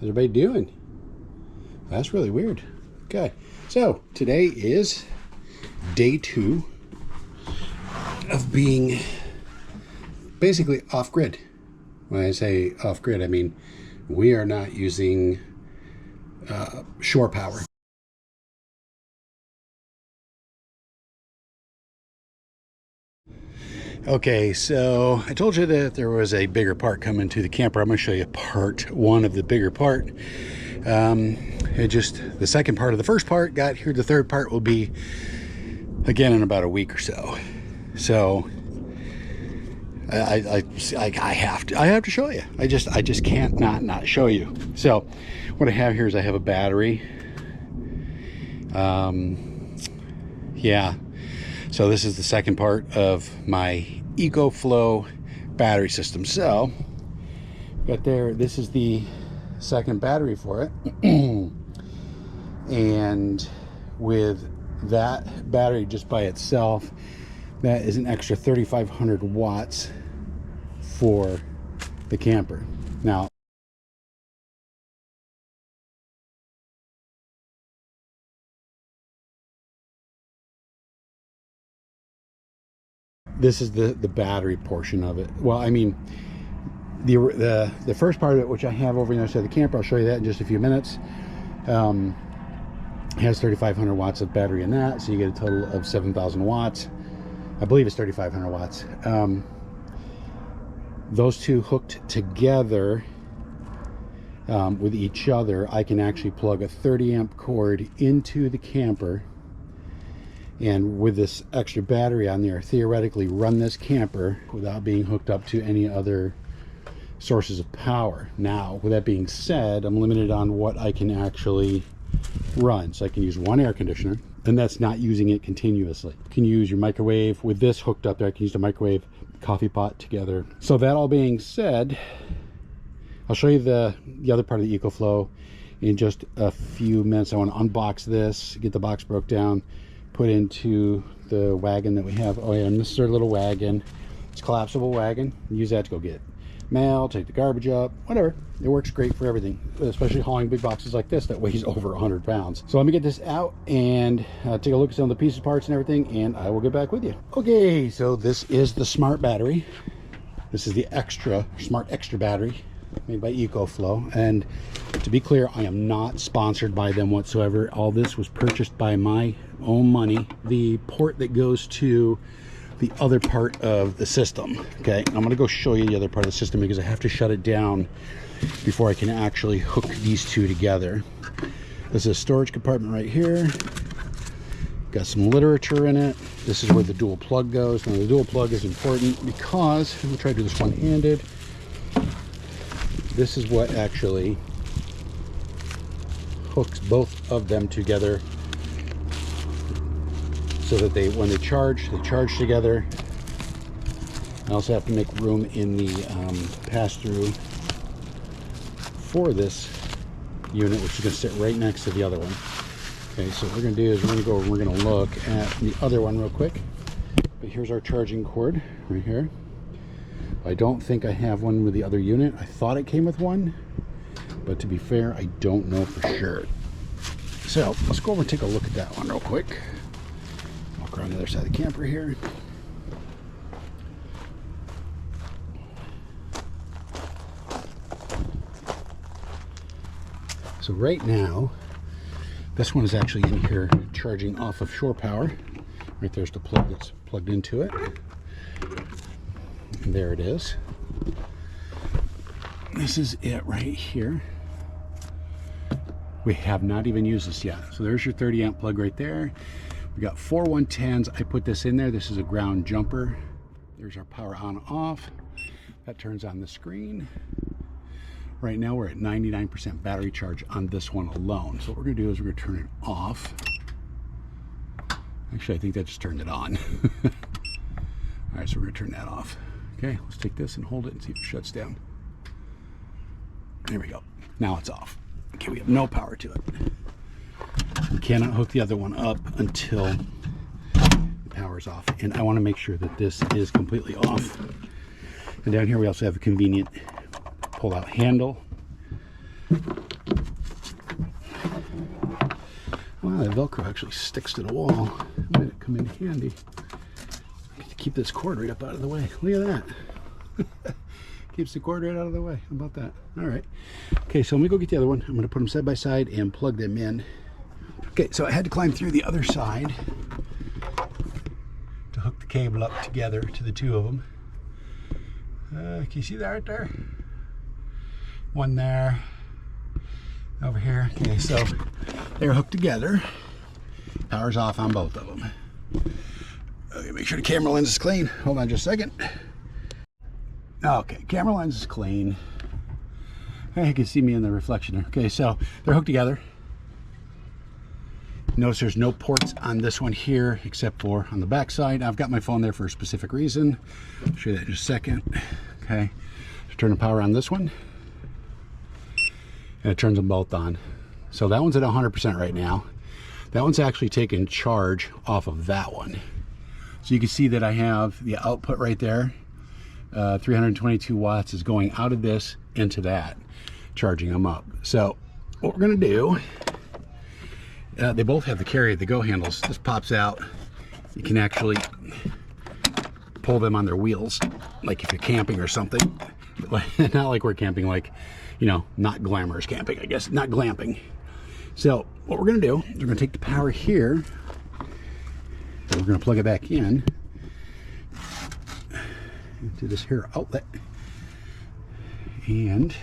How's everybody doing? That's really weird. Okay, so today is day 2 of being basically off-grid. When I say off-grid, I mean we are not using shore power. Okay, so I told you that there was a bigger part coming to the camper. I'm going to show you part 1 of the bigger part. The second part of the first part got here. The third part will be again in about a week or so. So I have to show you. I just can't not show you. So what I have here is I have a battery. Yeah. So this is the second part of my EcoFlow battery system. So got there, this is the second battery for it. And with that battery just by itself, that is an extra 3,500 watts for the camper. Now, this is the battery portion of it. Well, I mean, the first part of it, which I have over on the other side of the camper, I'll show you that in just a few minutes, has 3,500 watts of battery in that, so you get a total of 7,000 watts. I believe it's 3,500 watts. Those two hooked together with each other, I can actually plug a 30 amp cord into the camper, and with this extra battery on there, theoretically run this camper without being hooked up to any other sources of power. Now, with that being said, I'm limited on what I can actually run. So I can use one air conditioner, and that's not using it continuously. You can use your microwave. With this hooked up there, I can use the microwave, coffee pot together. So that all being said, I'll show you the other part of the EcoFlow in just a few minutes. I want to unbox this, get the box broke down, put into the wagon that we have. Oh yeah, and this is our little wagon. It's a collapsible wagon. Use that to go get mail, take the garbage up, whatever. It works great for everything, especially hauling big boxes like this that weighs over 100 pounds. So let me get this out and take a look at some of the pieces, parts, and everything, and I will get back with you. Okay, so this is the smart battery. This is the smart extra battery made by EcoFlow. And to be clear, I am not sponsored by them whatsoever. All this was purchased by my own money. The port that goes to the other part of the system, okay, I'm gonna go show you the other part of the system because I have to shut it down before I can actually hook these two together. This is a storage compartment right here. Got some literature in it. This is where the dual plug goes. Now the dual plug is important because, I'm gonna try to do this one-handed. This is what actually hooks both of them together so that when they charge together. I also have to make room in the pass-through for this unit, which is going to sit right next to the other one. Okay, so what we're going to do is we're going to go and we're going to look at the other one real quick. But here's our charging cord right here. I don't think I have one with the other unit. I thought it came with one, but to be fair, I don't know for sure. So let's go over and take a look at that one real quick. Walk around the other side of the camper here. So right now, this one is actually in here charging off of shore power. Right there's the plug that's plugged into it. And there it is. This is it right here. We have not even used this yet. So there's your 30 amp plug right there. We got 4 110s. I put this in there. This is a ground jumper. There's our power on off. That turns on the screen. Right now we're at 99% battery charge on this one alone. So what we're gonna do is we're gonna turn it off. Actually, I think that just turned it on. All right, so we're gonna turn that off. Okay, let's take this and hold it and see if it shuts down. There we go. Now it's off. Okay, we have no power to it. We cannot hook the other one up until the power's off. And I want to make sure that this is completely off. And down here we also have a convenient pull-out handle. Wow, that Velcro actually sticks to the wall. That might come in handy. Keep this cord right up out of the way. Look at that. Keeps the cord right out of the way. How about that? All right. Okay, so let me go get the other one. I'm going to put them side by side and plug them in. Okay, so I had to climb through the other side to hook the cable up together to the two of them. Can you see that right there? One there. Over here. Okay, so they're hooked together. Power's off on both of them. Okay, make sure the camera lens is clean. Hold on just a second. Okay, camera lens is clean. Hey, you can see me in the reflection there. Okay, so they're hooked together. Notice there's no ports on this one here except for on the back side. I've got my phone there for a specific reason. I'll show you that in just a second. Okay, so turn the power on this one. And it turns them both on. So that one's at 100% right now. That one's actually taking charge off of that one. So you can see that I have the output right there. 322 watts is going out of this into that, charging them up. So what we're gonna do, they both have the go handles. This pops out. You can actually pull them on their wheels, like if you're camping or something. Not like we're camping, like, you know, not glamorous camping, I guess, not glamping. So what we're gonna do is we're gonna take the power here, and we're gonna plug it back in into this here outlet, and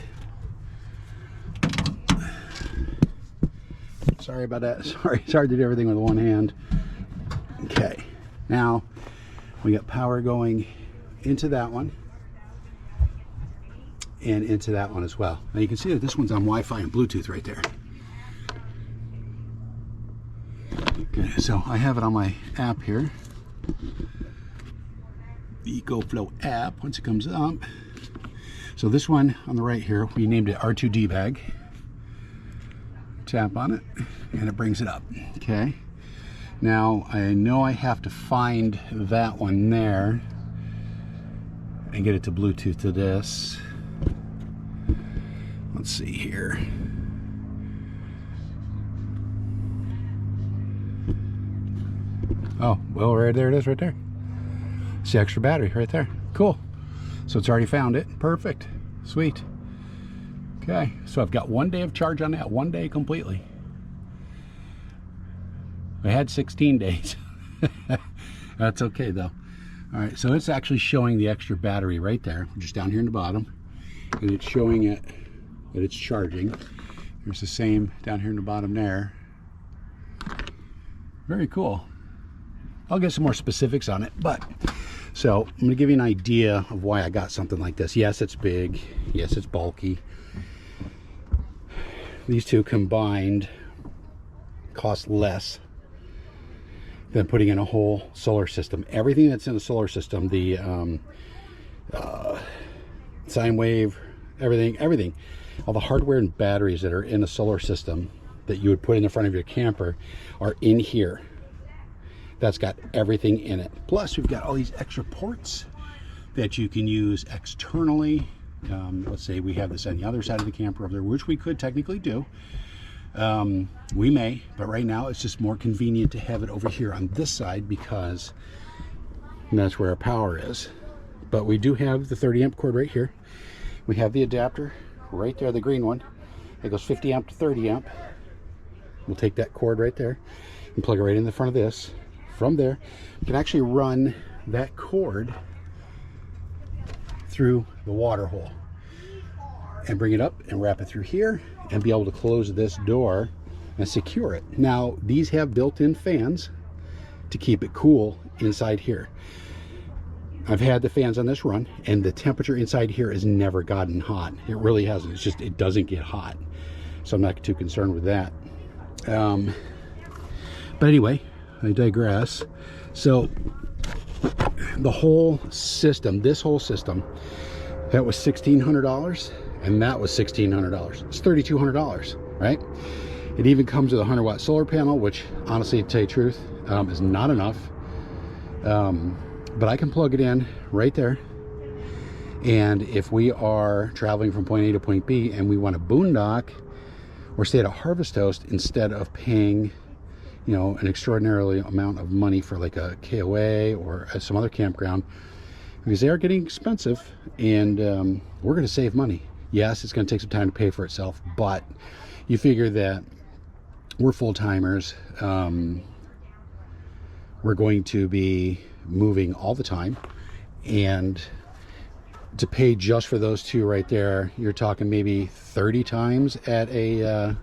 sorry about that. Sorry, it's hard to do everything with one hand. Okay, now we got power going into that one and into that one as well. Now you can see that this one's on Wi-Fi and Bluetooth right there. Okay, so I have it on my app here, the EcoFlow app. Once it comes up, so this one on the right here, we named it R2D bag. Tap on it and it brings it up. Okay, now I know I have to find that one there and get it to Bluetooth to this. Let's see here. Oh, well, right there it is, right there. It's the extra battery right there. Cool. So it's already found it. Perfect. Sweet. Okay, so I've got 1 day of charge on that, 1 day completely. I had 16 days. That's okay though. All right, so it's actually showing the extra battery right there, just down here in the bottom, and it's showing it that it's charging. There's the same down here in the bottom there. Very cool. I'll get some more specifics on it, but so I'm going to give you an idea of why I got something like this. Yes, it's big. Yes, it's bulky. These two combined cost less than putting in a whole solar system. Everything that's in the solar system, the sine wave, everything, all the hardware and batteries that are in a solar system that you would put in the front of your camper are in here. That's got everything in it. Plus, we've got all these extra ports that you can use externally. Let's say we have this on the other side of the camper over there, which we could technically do. We may, but right now it's just more convenient to have it over here on this side because that's where our power is. But we do have the 30 amp cord right here. We have the adapter right there, the green one. It goes 50 amp to 30 amp. We'll take that cord right there and plug it right in the front of this. From there, you can actually run that cord through the water hole and bring it up and wrap it through here and be able to close this door and secure it. Now, these have built-in fans to keep it cool inside here. I've had the fans on this run and the temperature inside here has never gotten hot. It really hasn't. It's just, it doesn't get hot. So I'm not too concerned with that. But anyway, I digress. So the whole system, this whole system, that was $1,600 and that was $1,600. It's $3,200, right? It even comes with a 100-watt solar panel, which honestly, to tell you the truth, is not enough. But I can plug it in right there. And if we are traveling from point A to point B and we want to boondock or stay at a Harvest Toast instead of paying you know, an extraordinarily amount of money for like a KOA or some other campground, because they are getting expensive, and we're going to save money. Yes, it's going to take some time to pay for itself, but you figure that we're full-timers. We're going to be moving all the time, and to pay just for those two right there, you're talking maybe 30 times at a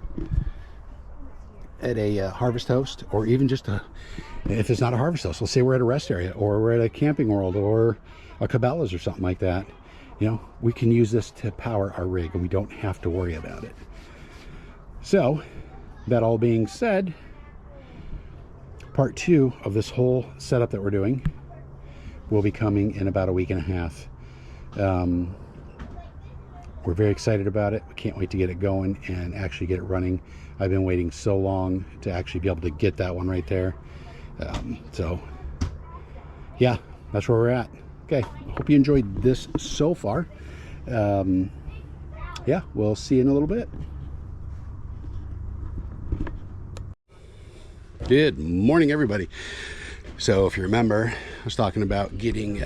Harvest Host, or even just if it's not a Harvest Host, let's say we're at a rest area, or we're at a Camping World, or a Cabela's or something like that. You know, we can use this to power our rig, and we don't have to worry about it. So, that all being said, part 2 of this whole setup that we're doing will be coming in about a week and a half. We're very excited about it. We can't wait to get it going and actually get it running. I've been waiting so long to actually be able to get that one right there. So, yeah, that's where we're at. Okay, hope you enjoyed this so far. Yeah, we'll see you in a little bit. Good morning, everybody. So if you remember, I was talking about getting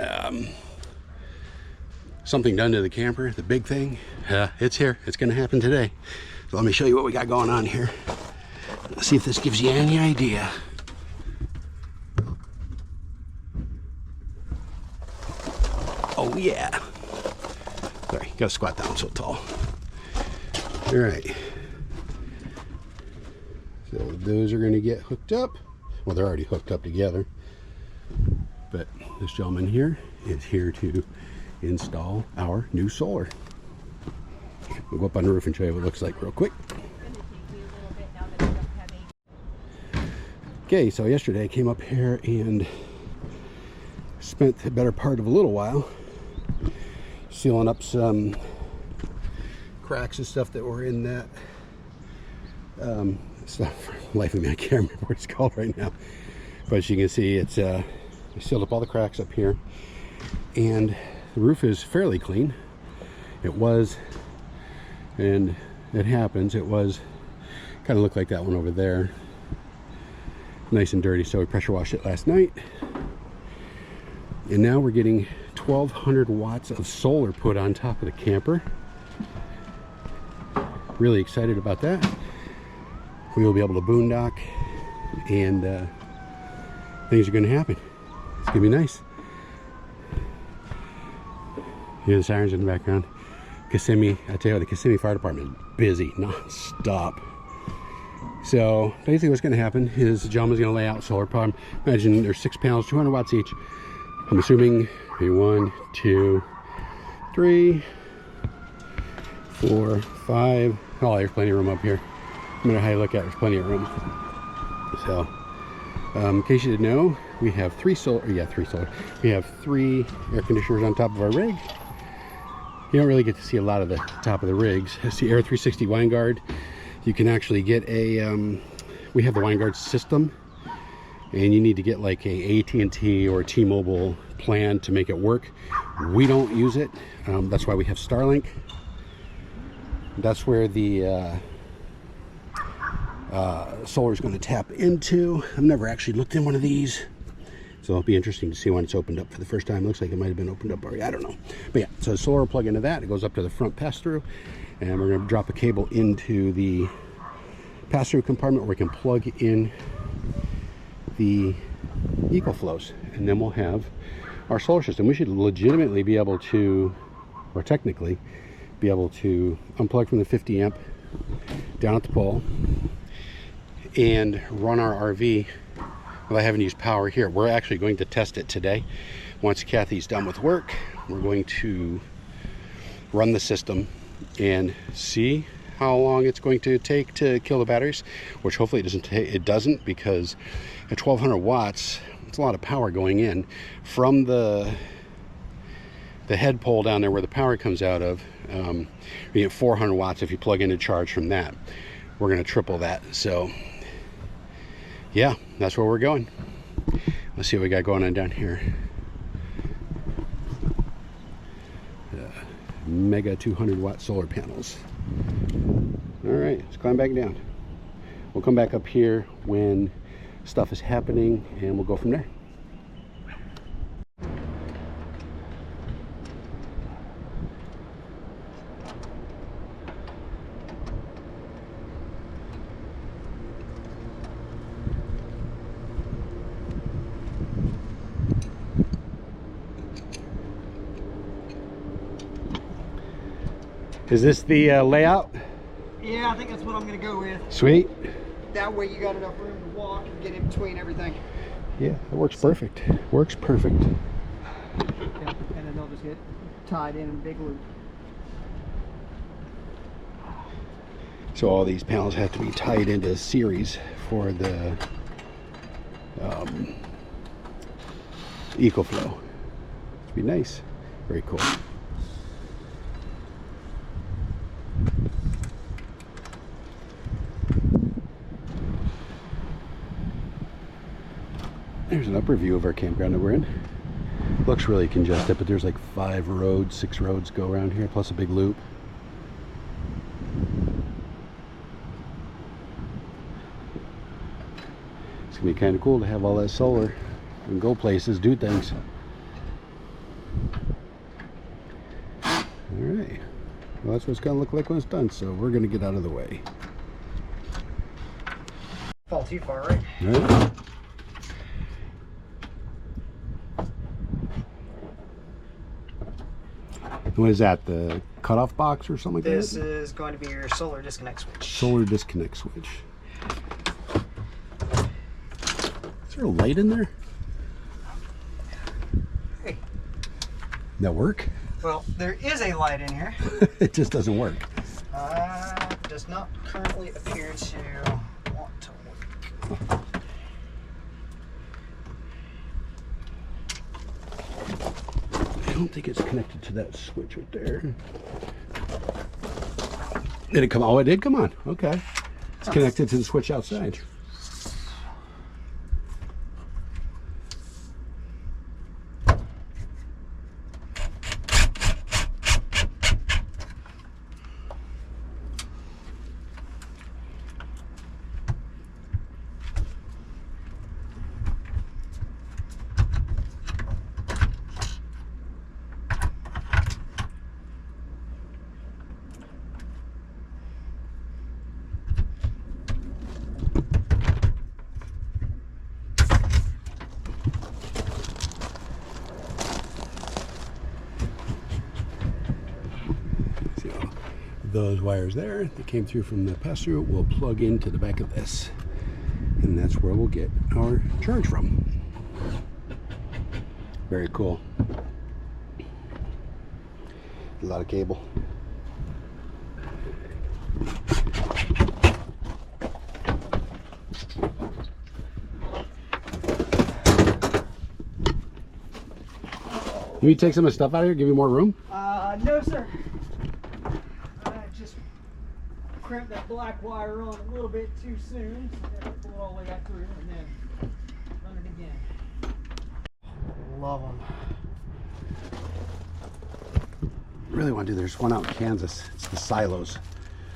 something done to the camper, the big thing. It's here. It's going to happen today. So let me show you what we got going on here. Let's see if this gives you any idea. Oh yeah. Sorry, gotta squat down so tall. All right. So those are going to get hooked up. Well, they're already hooked up together. But this gentleman here is here to install our new solar. We'll go up on the roof and show you what it looks like real quick. Okay, so yesterday I came up here and spent the better part of a little while sealing up some cracks and stuff that were in that stuff. For the life of me, I can't remember what it's called right now. But as you can see, it's I sealed up all the cracks up here, and the roof is fairly clean. It was, and it happens, it was kind of looked like that one over there, nice and dirty. So we pressure washed it last night, and now we're getting 1200 watts of solar put on top of the camper. Really excited about that. We will be able to boondock, and things are going to happen. It's going to be nice. Hear the sirens in the background. Kissimmee, I tell you what, the Kissimmee Fire Department is busy, non-stop. So basically what's going to happen is the gentleman's going to lay out solar panel. Imagine there's 6 panels, 200 watts each. I'm assuming 1, 2, 3, 4, 5. Oh, there's plenty of room up here. No matter how you look at it, there's plenty of room. So, in case you didn't know, we have 3 solar. We have 3 air conditioners on top of our rig. You don't really get to see a lot of the top of the rigs. It's the Air 360 Winegard. You can actually get a, we have the Winegard system, and you need to get like a AT&T or T-Mobile plan to make it work. We don't use it. That's why we have Starlink. That's where the solar is going to tap into. I've never actually looked in one of these, so it'll be interesting to see when it's opened up for the first time. Looks like it might have been opened up already. I don't know. But yeah, so the solar will plug into that. It goes up to the front pass-through, and we're going to drop a cable into the pass-through compartment where we can plug in the EcoFlows, and then we'll have our solar system. We should legitimately be able to, or technically be able to, unplug from the 50 amp down at the pole and run our RV without having to use power here. We're actually going to test it today. Once Kathy's done with work, we're going to run the system and see how long it's going to take to kill the batteries, which hopefully it doesn't, because at 1200 watts, it's a lot of power going in from the head pole down there where the power comes out of. You get 400 watts if you plug in a charge from that. We're going to triple that. So yeah, that's where we're going. Let's see what we got going on down here. Mega 200 watt solar panels. All right, let's climb back down. We'll come back up here when stuff is happening, and we'll go from there. Is this the layout? Yeah, I think that's what I'm gonna go with. Sweet. That way you got enough room to walk and get in between everything. Yeah, it works perfect. Works perfect. Yeah, and then they'll just get tied in a big loop. So all these panels have to be tied into a series for the EcoFlow. It'd be nice. Very cool. There's an upper view of our campground that we're in. Looks really congested, but there's like 6 roads go around here, plus a big loop. It's gonna be kind of cool to have all that solar and go places, do things. All right. Well, that's what it's gonna look like when it's done. So we're gonna get out of the way. Fall too far, right? All right. What is that, the cutoff box or something like that? This is going to be your solar disconnect switch. Solar disconnect switch. Is there a light in there? Hey. That work? Well, there is a light in here. It just doesn't work. Does not currently appear to want to work. I don't think it's connected to that switch right there. Did it come on? Oh, it did come on. Okay. It's connected to the switch outside. Those wires there that came through from the pass-through will plug into the back of this, and that's where we'll get our charge from. Very cool. A lot of cable. Can you take some of the stuff out of here, give you more room? No, sir. Just crimped that black wire on a little bit too soon. So I pull it all the way back through and then run it again. Love them. Really want to do. There's one out in Kansas. It's the silos.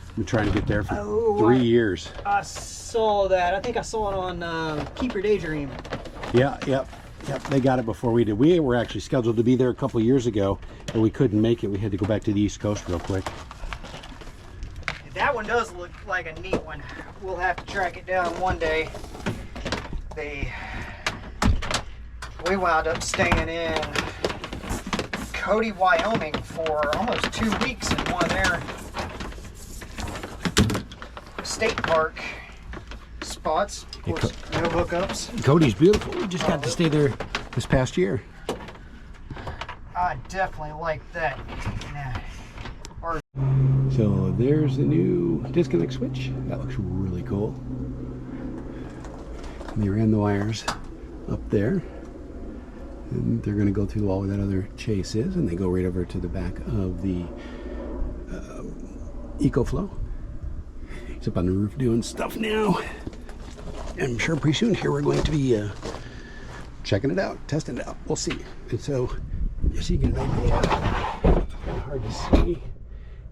I've been trying to get there for 3 years. I saw that. I think I saw it on Keep Your Daydream. Yeah, yep. They got it before we did. We were actually scheduled to be there a couple years ago, but we couldn't make it. We had to go back to the East Coast real quick. That one does look like a neat one. We'll have to track it down one day. We wound up staying in Cody, Wyoming for almost 2 weeks in one of their state park spots. Of course, no hookups. Cody's beautiful. We just got to stay there this past year. I definitely like that. So there's the new disconnect switch. That looks really cool. They ran the wires up there, and they're going to go through all where that other chase is, and they go right over to the back of the EcoFlow. He's up on the roof doing stuff now. I'm sure pretty soon here we're going to be checking it out, testing it out. We'll see. And so, just so you get an idea, kind of hard to see,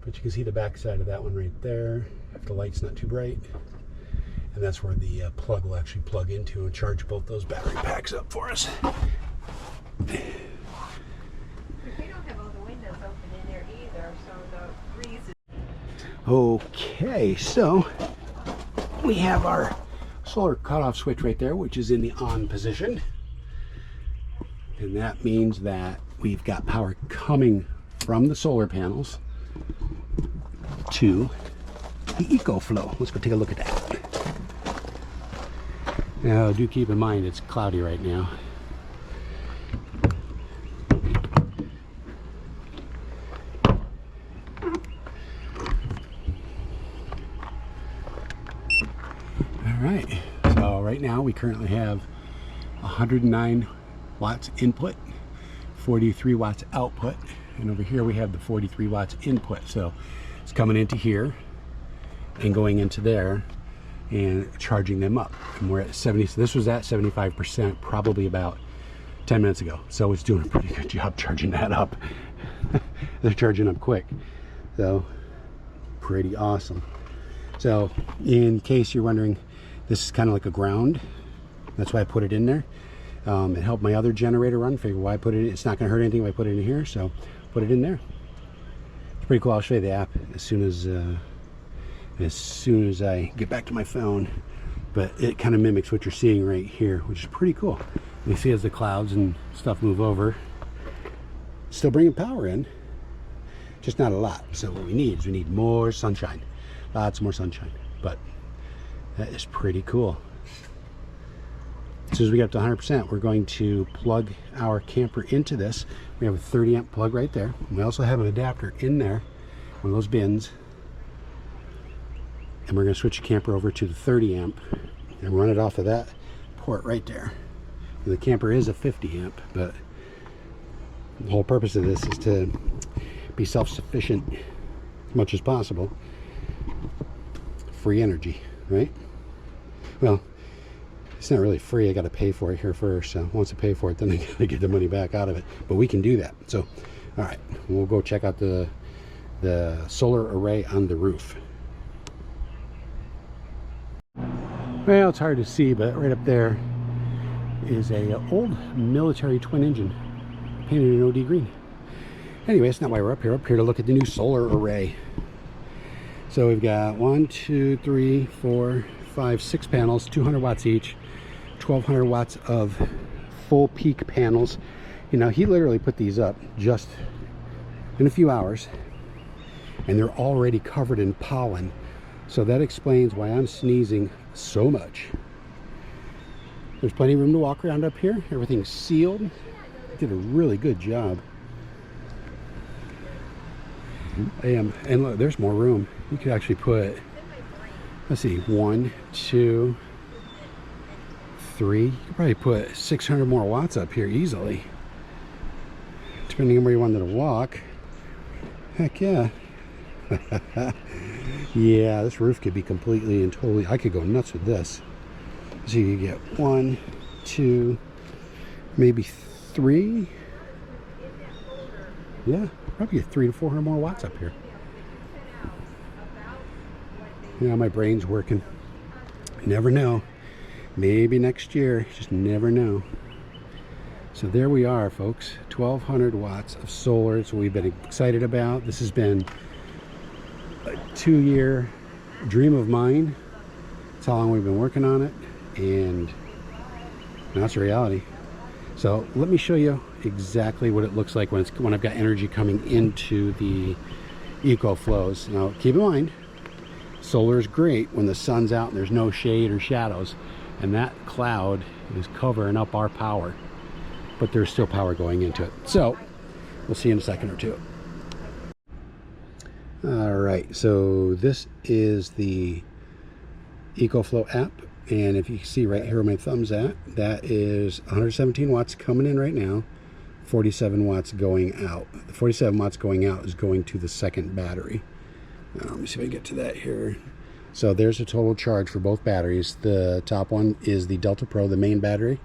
but you can see the back side of that one right there, if the light's not too bright. And that's where the plug will actually plug into and charge both those battery packs up for us. But you don't have all the windows open in there either, so the breeze is... Okay, so we have our solar cutoff switch right there, which is in the on position. And that means that we've got power coming from the solar panels to the EcoFlow. Let's go take a look at that. Now, do keep in mind it's cloudy right now. All right, so right now we currently have 109 watts input, 43 watts output, and over here we have the 43 watts input. So it's coming into here and going into there and charging them up. And we're at 70, so this was at 75% probably about 10 minutes ago. So it's doing a pretty good job charging that up. They're charging up quick. So pretty awesome. So in case you're wondering, this is kind of like a ground. That's why I put it in there. It helped my other generator run. Figure why I put it in. It's not going to hurt anything if I put it in here, so put it in there. It's pretty cool. I'll show you the app as soon as I get back to my phone. But it kind of mimics what you're seeing right here, which is pretty cool. You see as the clouds and stuff move over, still bringing power in, just not a lot. So what we need more sunshine, lots more sunshine. But that is pretty cool. As soon as we get up to 100%, we're going to plug our camper into this. We have a 30 amp plug right there. We also have an adapter in there, one of those bins. And we're going to switch the camper over to the 30 amp and run it off of that port right there. And the camper is a 50 amp, but the whole purpose of this is to be self-sufficient as much as possible. Free energy, right? Well, it's not really free. I got to pay for it here first. So once I pay for it, then I got to get the money back out of it. But we can do that. So, all right, we'll go check out the solar array on the roof. Well, it's hard to see, but right up there is a old military twin engine painted in OD green. Anyway, that's not why we're up here. Up here to look at the new solar array. So we've got 1, 2, 3, 4, 5, 6 panels, 200 watts each, 1200 watts of full peak panels. You know, he literally put these up just in a few hours, and they're already covered in pollen. So that explains why I'm sneezing so much. There's plenty of room to walk around up here. Everything's sealed. Did a really good job. And look, there's more room. You could actually put, let's see, 1, 2, 3. You could probably put 600 more watts up here easily, depending on where you wanted to walk. Heck yeah. Yeah, this roof could be completely and totally, I could go nuts with this. So you get 1, 2, maybe 3. Yeah, probably get 300 to 400 more watts up here. Yeah, my brain's working. Never know. Maybe next year, just never know. So there we are, folks. 1200 watts of solar. It's what we've been excited about. This has been a 2-year dream of mine. That's how long we've been working on it, and now it's a reality. So let me show you exactly what it looks like when I've got energy coming into the EcoFlows. Now keep in mind, solar is great when the sun's out and there's no shade or shadows, and that cloud is covering up our power, but there's still power going into it. So we'll see in a second or two. All right, so this is the EcoFlow app, and if you can see right here where my thumb's at, that is 117 watts coming in right now, 47 watts going out. The 47 watts going out is going to the second battery. Let me see if I can get to that here. So there's a total charge for both batteries. The top one is the Delta Pro, the main battery.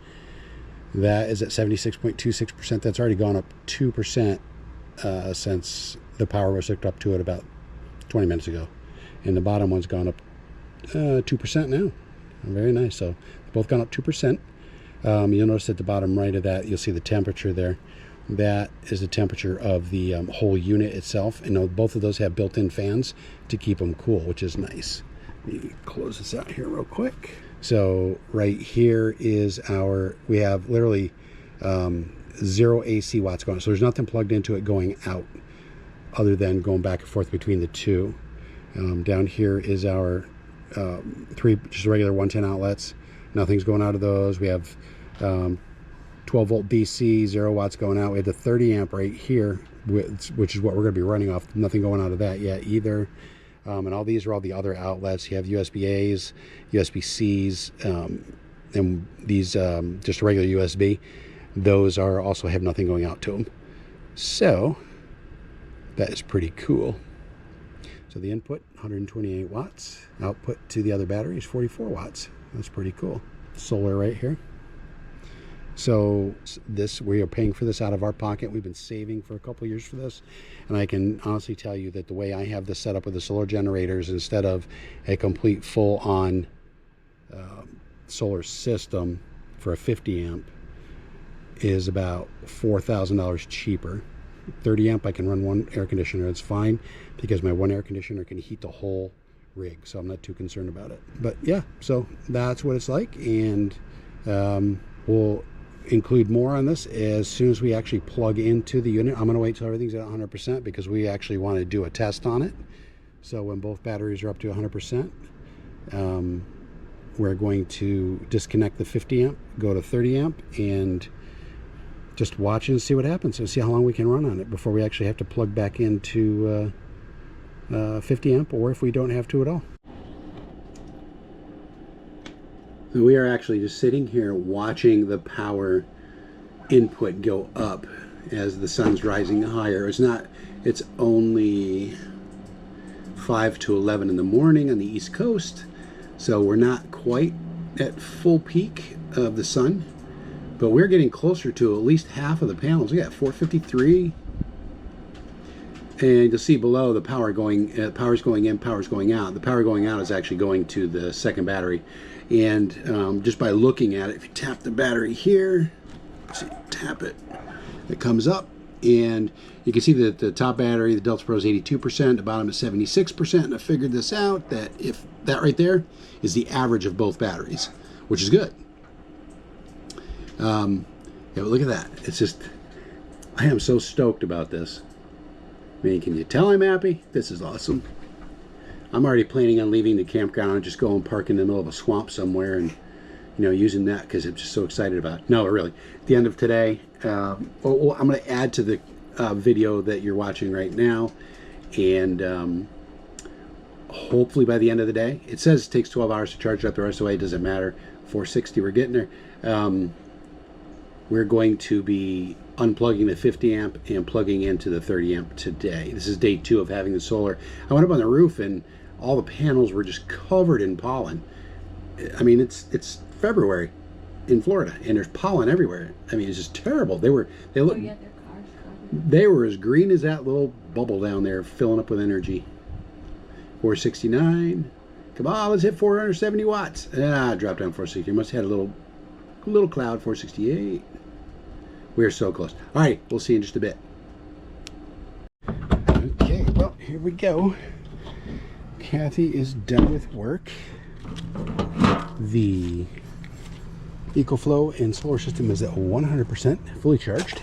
That is at 76.26%. That's already gone up 2% since the power was hooked up to it about 20 minutes ago. And the bottom one's gone up 2% now. Very nice. So both gone up 2%. You'll notice at the bottom right of that, you'll see the temperature there. That is the temperature of the whole unit itself. And both of those have built-in fans to keep them cool, which is nice. Let me close this out here real quick. So right here is we have literally 0 AC watts going on. So there's nothing plugged into it going out other than going back and forth between the two. Down here is our 3 just regular 110 outlets. Nothing's going out of those. We have 12 volt DC, 0 watts going out. We have the 30 amp right here, which is what we're going to be running off. Nothing going out of that yet either. And all these are all the other outlets. You have USB-A's, USB-C's, and these just regular USB. Those are also have nothing going out to them. So that is pretty cool. So the input, 128 watts. Output to the other battery is 44 watts. That's pretty cool. Solar right here. So this, we are paying for this out of our pocket. We've been saving for a couple of years for this. And I can honestly tell you that the way I have this set up with the solar generators, instead of a complete full-on solar system for a 50 amp, is about $4,000 cheaper. 30 amp, I can run one air conditioner. It's fine because my one air conditioner can heat the whole rig. So I'm not too concerned about it. But yeah, so that's what it's like. And we'll include more on this as soon as we actually plug into the unit. I'm going to wait till everything's at 100% because we actually want to do a test on it. So when both batteries are up to 100%, we're going to disconnect the 50 amp, go to 30 amp, and just watch and see what happens and see how long we can run on it before we actually have to plug back into 50 amp, or if we don't have to at all. We are actually just sitting here watching the power input go up as the sun's rising higher. It's only 5 to 11 in the morning on the East Coast, so we're not quite at full peak of the sun, but we're getting closer to at least half of the panels. We got 453, and you'll see below the power going, power's going in, power's going out. The power going out is actually going to the second battery. And just by looking at it, if you tap the battery here, see, tap it, it comes up, and you can see that the top battery, the Delta Pro, is 82%, the bottom is 76%, and I figured this out, that if that right there is the average of both batteries, which is good. Yeah, but look at that. It's just, I am so stoked about this. I mean, can you tell I'm happy? This is awesome. I'm already planning on leaving the campground and just go and park in the middle of a swamp somewhere and, you know, using that because I'm just so excited about it. No, really. At the end of today, I'm going to add to the video that you're watching right now, and hopefully by the end of the day, it says it takes 12 hours to charge up. The rest of the way, it doesn't matter. 460, we're getting there. We're going to be unplugging the 50 amp and plugging into the 30 amp today. This is day 2 of having the solar. I went up on the roof and all the panels were just covered in pollen. I mean, it's February in Florida and there's pollen everywhere. I mean, it's just terrible. They were as green as that little bubble down there, filling up with energy. 469. Come on, let's hit 470 watts. Ah, dropped down 460. Must have had a little cloud. 468. We are so close. All right, we'll see you in just a bit. Okay, well, here we go. Kathy is done with work. The EcoFlow and solar system is at 100% fully charged.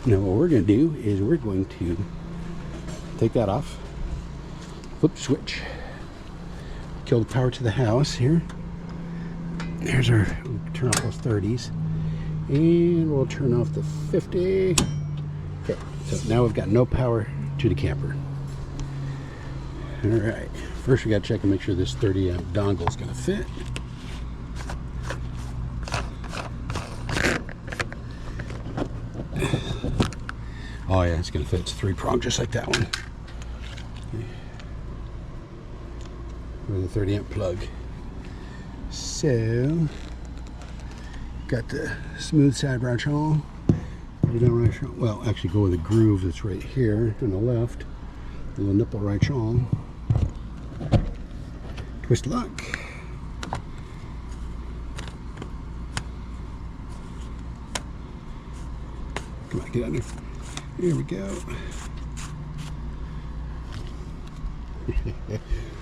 Now what we're going to do is we're going to take that off, flip the switch, kill the power to the house here. There's our, we'll turn off those 30s, and we'll turn off the 50. Okay, so now we've got no power to the camper. All right, first we got to check and make sure this 30 amp dongle is going to fit. Oh yeah, it's going to fit. It's 3-prong just like that one. Okay. With the 30 amp plug. So, got the smooth side right on. Well, actually go with the groove that's right here on the left. The little nipple right on. Twist lock. Come on, get on there. Here we go.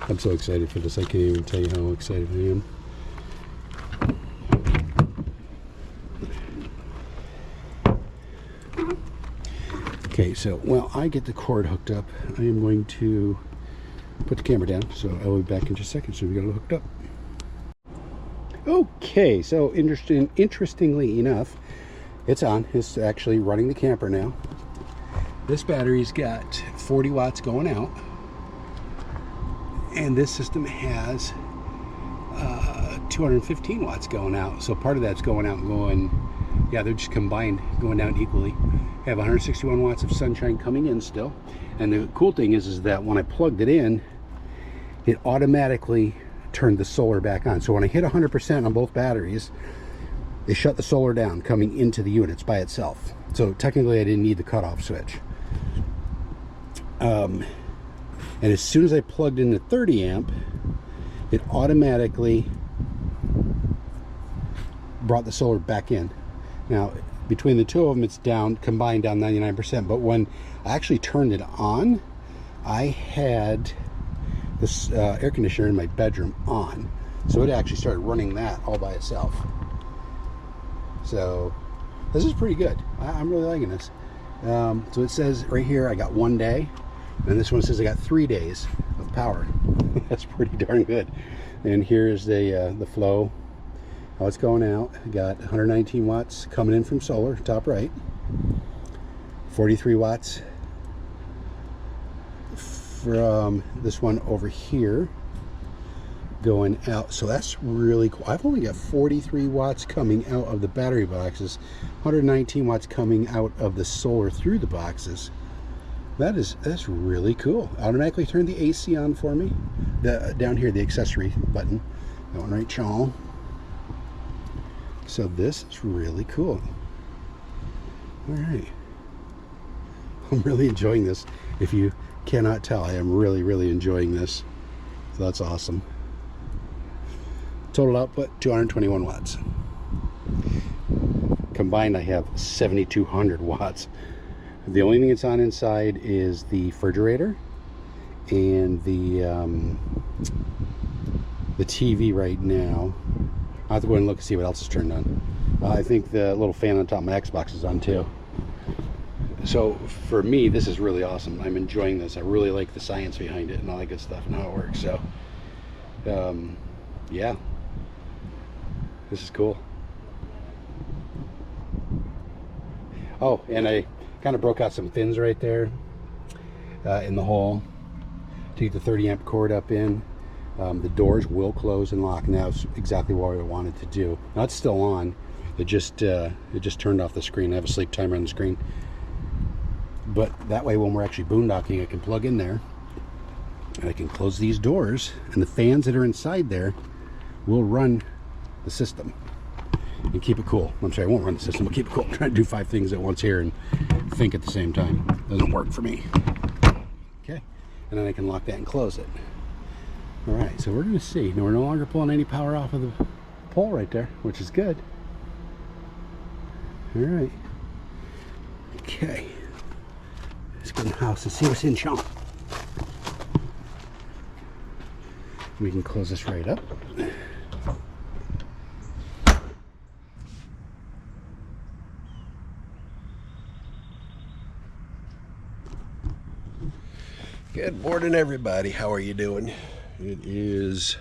I'm so excited for this. I can't even tell you how excited I am. Okay, so while I get the cord hooked up, I am going to put the camera down. So I'll be back in just a second. So we got it hooked up. Okay, so interestingly enough, it's on. It's actually running the camper now. This battery's got 40 watts going out, and this system has 215 watts going out. So part of that's going out and going, yeah, they're just combined, going down equally. I have 161 watts of sunshine coming in still. And the cool thing is that when I plugged it in, it automatically turned the solar back on. So when I hit 100% on both batteries, it shut the solar down coming into the units by itself. So technically I didn't need the cutoff switch. And as soon as I plugged in the 30 amp, it automatically brought the solar back in. Now, between the two of them, it's down, combined down 99%. But when I actually turned it on, I had this air conditioner in my bedroom on. So it actually started running that all by itself. So this is pretty good. I'm really liking this. So it says right here, I got 1 day. And this one says I got 3 days of power. That's pretty darn good. And here's the flow. How it's going out. I got 119 watts coming in from solar, top right. 43 watts from this one over here going out. So that's really cool. I've only got 43 watts coming out of the battery boxes, 119 watts coming out of the solar through the boxes. That's really cool. Automatically turned the AC on for me. Down here, the accessory button. That one right, y'all. So this is really cool. All right. I'm really enjoying this. If you cannot tell, I am really enjoying this. So that's awesome. Total output, 221 watts. Combined, I have 7,200 watts. The only thing that's on inside is the refrigerator and the TV right now. I'll have to go and look and see what else is turned on. I think the little fan on top of my Xbox is on too. So for me, this is really awesome. I'm enjoying this. I really like the science behind it and all that good stuff and how it works. So yeah, this is cool. Oh, and I kind of broke out some fins right there in the hole to get the 30 amp cord up in. The doors will close and lock, and that's exactly what I wanted to do. Now it's still on. It just turned off the screen. I have a sleep timer on the screen. But that way, when we're actually boondocking, I can plug in there, and I can close these doors, and the fans that are inside there will run the system and keep it cool. I'm sorry, I won't run the system, but keep it cool. I'm trying to do 5 things at once here and think at the same time. Doesn't work for me. Okay, and then I can lock that and close it. All right, so we're going to see. Now, we're no longer pulling any power off of the pole right there, which is good. All right. Okay. Let's go in the house and see what's in, Sean. We can close this right up. Good morning, everybody. How are you doing? It is,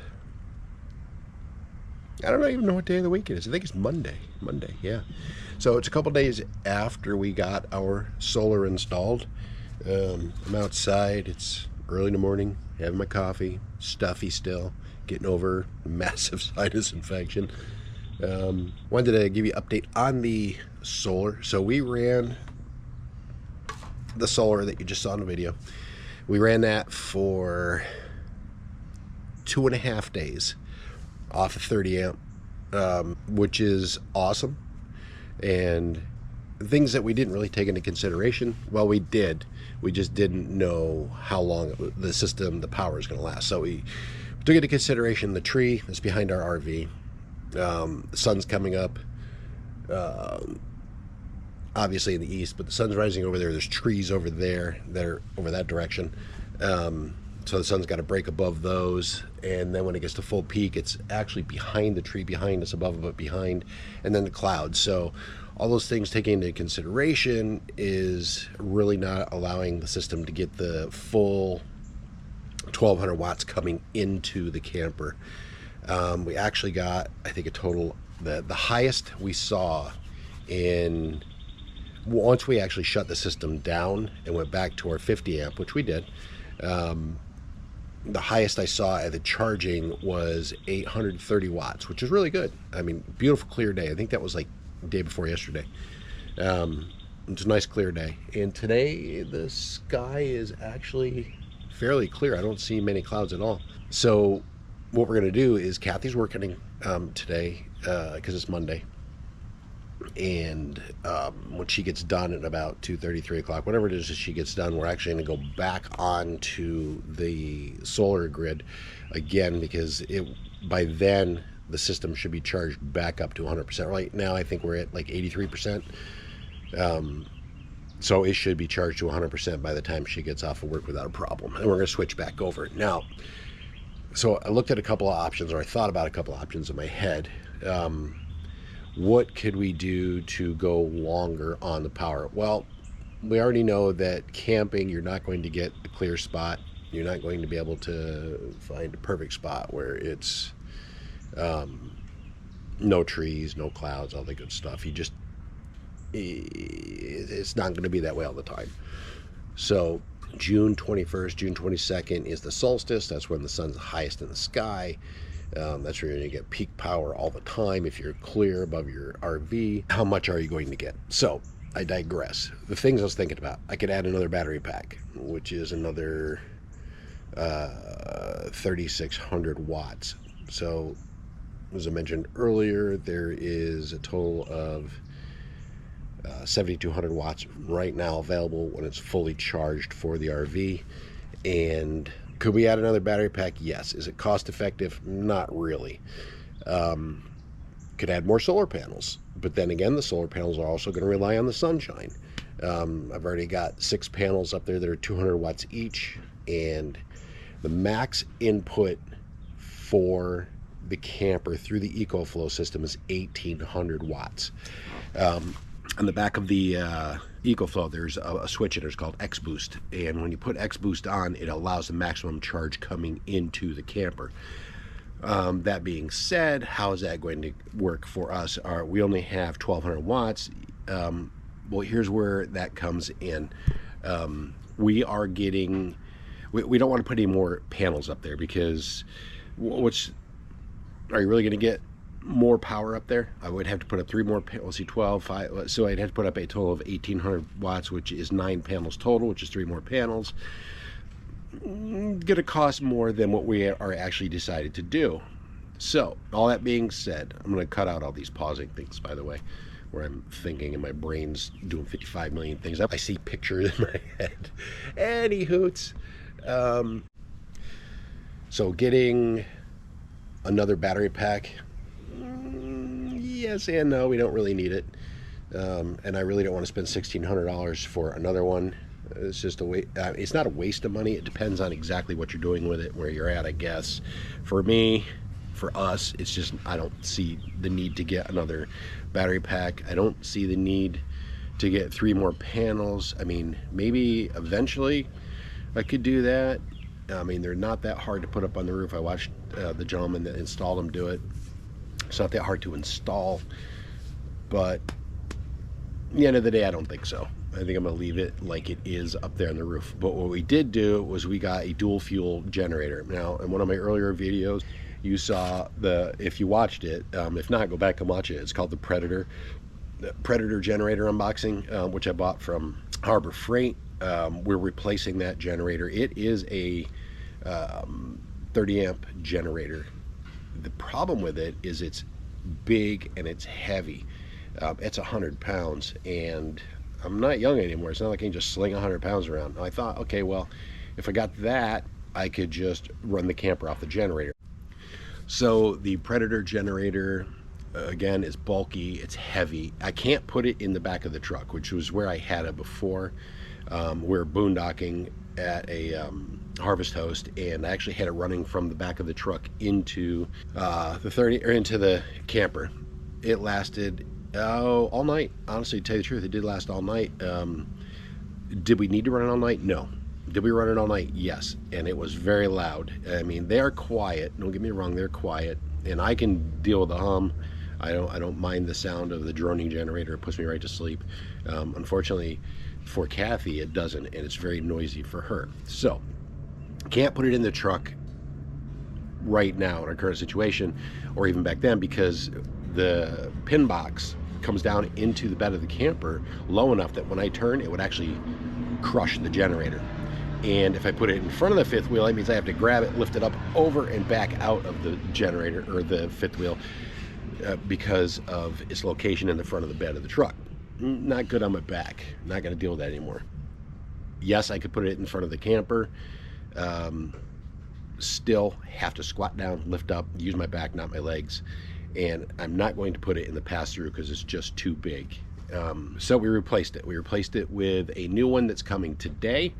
I don't even know what day of the week it is. I think it's Monday. Monday, yeah. So it's a couple days after we got our solar installed. I'm outside. It's early in the morning, having my coffee, stuffy still, getting over a massive sinus infection. Wanted to give you an update on the solar. So we ran the solar that you just saw in the video. We ran that for 2.5 days off of 30 amp, which is awesome. And things that we didn't really take into consideration, well, we did. We just didn't know how long the power is going to last. So we Took into consideration the tree that's behind our RV. The sun's coming up, obviously in the east, but the sun's rising over there. There's trees over there that are over that direction. So the sun's got to break above those, and then when it gets to full peak, it's actually behind the tree, behind us, above, but behind, and then the clouds. So all those things taken into consideration is really not allowing the system to get the full 1200 watts coming into the camper. We actually got, I think, a total, the highest we saw in, once we actually shut the system down and went back to our 50 amp, which we did, the highest I saw at the charging was 830 watts, which is really good. I mean, beautiful clear day. I think that was like the day before yesterday. It's a nice clear day. And today the sky is actually fairly clear. I don't see many clouds at all. So what we're going to do is Kathy's working today because it's Monday. And when she gets done at about 2:30, 3 o'clock, whatever it is that she gets done, we're actually going to go back onto the solar grid again, because by then the system should be charged back up to 100%. Right now I think we're at like 83%. So it should be charged to 100% by the time she gets off of work without a problem. And we're going to switch back over. Now, so I looked at a couple of options, or I thought about a couple of options in my head. What could we do to go longer on the power? Well, we already know that camping, you're not going to get a clear spot. You're not going to be able to find a perfect spot where it's no trees, no clouds, all the good stuff. It's not going to be that way all the time. So June 21st, June 22nd is the solstice. That's when the sun's highest in the sky. That's where you're going to get peak power all the time. If you're clear above your RV, how much are you going to get? So I digress. The things I was thinking about, I could add another battery pack, which is another 3,600 watts. So as I mentioned earlier, there is a total of 7,200 watts right now available when it's fully charged for the RV. And could we add another battery pack? Yes. Is it cost effective? Not really. Could add more solar panels, but then again, the solar panels are also going to rely on the sunshine. I've already got 6 panels up there that are 200 watts each, and the max input for the camper through the EcoFlow system is 1,800 watts. On the back of the EcoFlow, there's a switch in there. It's called X-Boost, and when you put X-Boost on, it allows the maximum charge coming into the camper. That being said, how is that going to work for us? We only have 1,200 watts. Well, here's where that comes in. We are getting, we don't want to put any more panels up there, because are you really going to get more power up there? I would have to put up 3 more panels. Let's see, 12, 5. So I'd have to put up a total of 1,800 watts, which is 9 panels total, which is 3 more panels. Going to cost more than what we are actually decided to do. So all that being said, I'm going to cut out all these pausing things, by the way, where I'm thinking and my brain's doing 55 million things. I see pictures in my head. Any hoots. So getting another battery pack, yes and no. We don't really need it, and I really don't want to spend $1,600 for another one. It's just a waste. It's not a waste of money. It depends on exactly what you're doing with it, where you're at, I guess. For me, for us, it's just, I don't see the need to get another battery pack. I don't see the need to get 3 more panels. I mean, maybe eventually I could do that. I mean, they're not that hard to put up on the roof. I watched the gentleman that installed them do it. It's not that hard to install, but at the end of the day, I don't think so. I think I'm going to leave it like it is up there on the roof. But what we did do was we got a dual fuel generator. Now, in one of my earlier videos, you saw if you watched it, if not, go back and watch it. It's called the Predator generator unboxing, which I bought from Harbor Freight. We're replacing that generator. It is a 30 amp generator. The problem with it is it's big and it's heavy. It's 100 pounds, and I'm not young anymore. It's not like I can just sling 100 pounds around. I thought, okay, well, if I got that I could just run the camper off the generator. So the Predator generator, again, is bulky, it's heavy. I can't put it in the back of the truck, which was where I had it before. We're boondocking at a Harvest Host, and I actually had it running from the back of the truck into into the camper. It lasted all night. Honestly, to tell you the truth, it did last all night. Did we need to run it all night? No. Did we run it all night? Yes. And it was very loud. I mean, they are quiet. Don't get me wrong, they're quiet, and I can deal with the hum. I don't mind the sound of the droning generator. It puts me right to sleep. Unfortunately, for Kathy, it doesn't, and it's very noisy for her. So, can't put it in the truck right now in our current situation, or even back then, because the pin box comes down into the bed of the camper low enough that when I turn, it would actually crush the generator. And if I put it in front of the fifth wheel, that means I have to grab it, lift it up over and back out of the generator, or the fifth wheel, because of its location in the front of the bed of the truck. Not good on my back. Not going to deal with that anymore. Yes, I could put it in front of the camper. Still have to squat down, lift up, use my back, not my legs. And I'm not going to put it in the pass-through because it's just too big. So we replaced it. We replaced it with a new one that's coming today.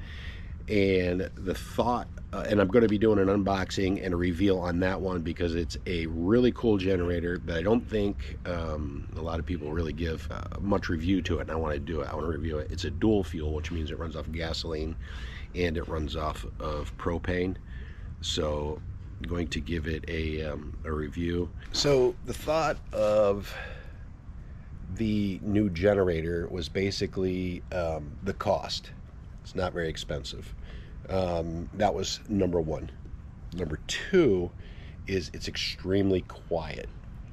And the thought, and I'm going to be doing an unboxing and a reveal on that one, because it's a really cool generator that I don't think a lot of people really give much review to it, and I want to do it. I want to review it. It's a dual fuel, which means it runs off gasoline and it runs off of propane. So I'm going to give it a review. So the thought of the new generator was basically the cost. It's not very expensive. That was number one. Number two is it's extremely quiet.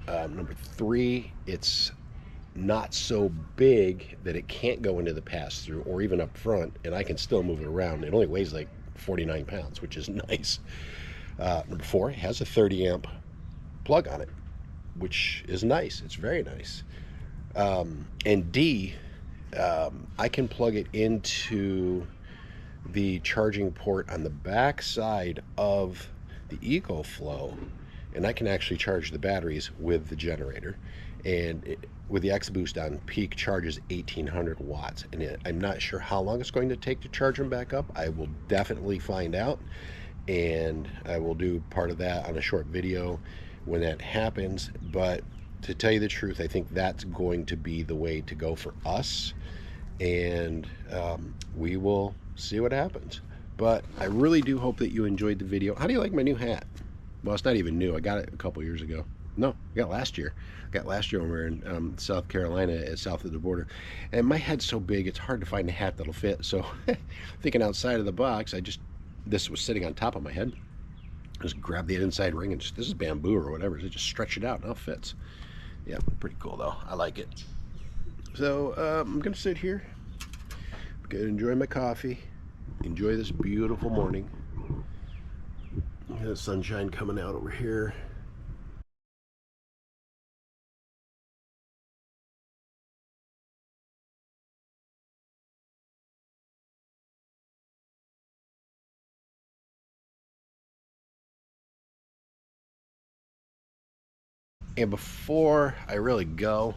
Number three, it's not so big that it can't go into the pass-through or even up front, and I can still move it around. It only weighs like 49 pounds, which is nice. Number four, it has a 30 amp plug on it, which is nice. It's very nice. And D, I can plug it into the charging port on the back side of the EcoFlow, and I can actually charge the batteries with the generator. And with the X-Boost on peak, charges 1800 watts, and I'm not sure how long it's going to take to charge them back up. I will definitely find out, and I will do part of that on a short video when that happens. But to tell you the truth, I think that's going to be the way to go for us, and we will see what happens. But I really do hope that you enjoyed the video. How do you like my new hat? Well, it's not even new. I got it a couple years ago. No, I got it last year. I got it last year when we were in South Carolina, south of the border. And my head's so big, it's hard to find a hat that'll fit. So thinking outside of the box, this was sitting on top of my head. Just grab the inside ring and this is bamboo or whatever. So just stretch it out and it fits. Yeah, pretty cool though. I like it. So I'm gonna sit here, gonna enjoy my coffee, enjoy this beautiful morning. The sunshine coming out over here. And before I really go,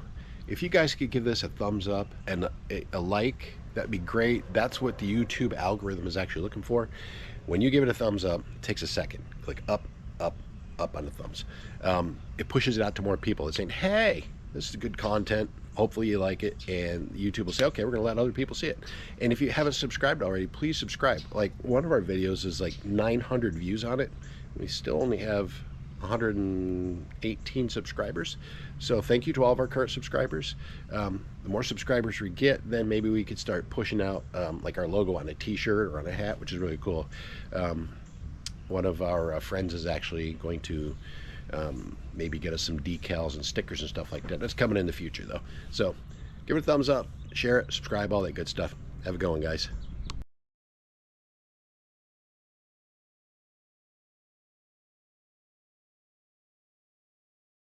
if you guys could give this a thumbs up and a like, that'd be great. That's what the YouTube algorithm is actually looking for. When you give it a thumbs up, it takes a second. Click up, up, up on the thumbs. It pushes it out to more people. It's saying, hey, this is good content. Hopefully you like it, and YouTube will say, okay, we're gonna let other people see it. And if you haven't subscribed already, please subscribe. Like, one of our videos is like 900 views on it. We still only have 118 subscribers. So thank you to all of our current subscribers. The more subscribers we get, then maybe we could start pushing out like our logo on a t-shirt or on a hat, which is really cool. One of our friends is actually going to maybe get us some decals and stickers and stuff like that. That's coming in the future though. So give it a thumbs up, share it, subscribe, all that good stuff. Have a good one, guys.